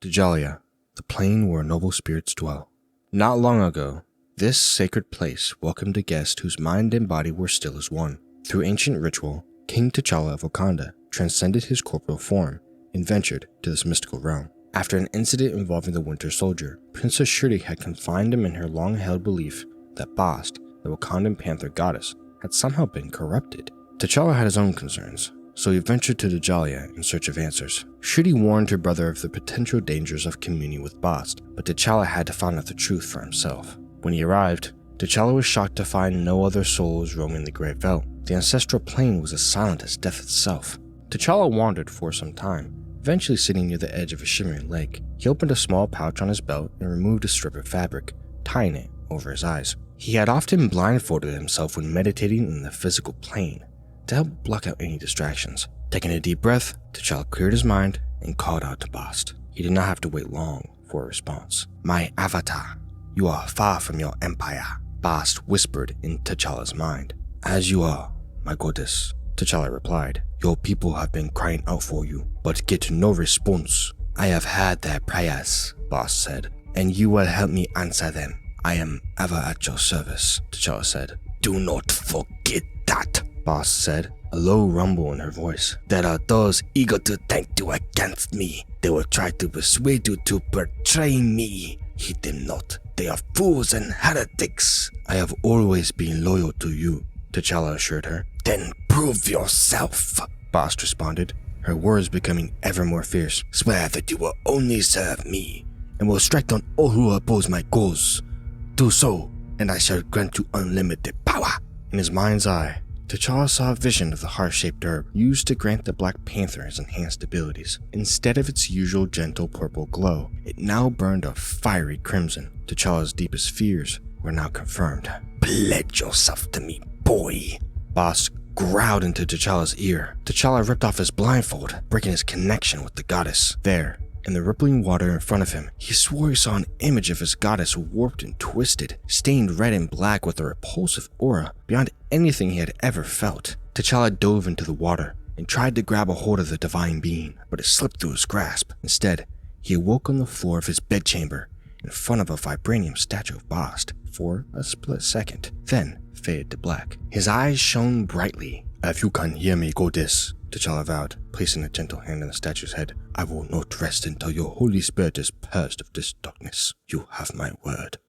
Dajalia, the plain where noble spirits dwell. Not long ago, this sacred place welcomed a guest whose mind and body were still as one. Through ancient ritual, King T'Challa of Wakanda transcended his corporeal form and ventured to this mystical realm. After an incident involving the Winter Soldier, Princess Shuri had confined him in her long-held belief that Bast, the Wakandan panther goddess, had somehow been corrupted. T'Challa had his own concerns, so he ventured to Dajalia in search of answers. Shuri warned her brother of the potential dangers of communing with Bast, but T'Challa had to find out the truth for himself. When he arrived, T'Challa was shocked to find no other souls roaming the Great Veld. The ancestral plane was as silent as death itself. T'Challa wandered for some time, eventually sitting near the edge of a shimmering lake. He opened a small pouch on his belt and removed a strip of fabric, tying it over his eyes. He had often blindfolded himself when meditating in the physical plane to help block out any distractions. Taking a deep breath, T'Challa cleared his mind and called out to Bast. He did not have to wait long for a response. "My avatar, you are far from your empire," Bast whispered in T'Challa's mind. "As you are, my goddess," T'Challa replied. "Your people have been crying out for you, but get no response." "I have heard their prayers," Bast said, "and you will help me answer them. I am ever at your service," T'Challa said. "Do not forget that," Bast said, a low rumble in her voice. "There are those eager to tempt you against me. They will try to persuade you to betray me. Heed them not. They are fools and heretics. I have always been loyal to you," T'Challa assured her. "Then prove yourself," Bast responded, her words becoming ever more fierce. "Swear that you will only serve me, and will strike down all who oppose my cause. Do so, and I shall grant you unlimited power." In his mind's eye, T'Challa saw a vision of the heart-shaped herb used to grant the Black Panther his enhanced abilities. Instead of its usual gentle purple glow, it now burned a fiery crimson. T'Challa's deepest fears were now confirmed. "Pledge yourself to me, boy," Bast growled into T'Challa's ear. T'Challa ripped off his blindfold, breaking his connection with the goddess. There, in the rippling water in front of him, he swore he saw an image of his goddess warped and twisted, stained red and black with a repulsive aura beyond anything he had ever felt. T'Challa dove into the water and tried to grab a hold of the divine being, but it slipped through his grasp. Instead, he awoke on the floor of his bedchamber in front of a vibranium statue of Bast for a split second, then faded to black. His eyes shone brightly. "If you can hear me, goddess," T'Challa vowed, placing a gentle hand on the statue's head, "I will not rest until your Holy Spirit is purged of this darkness. You have my word."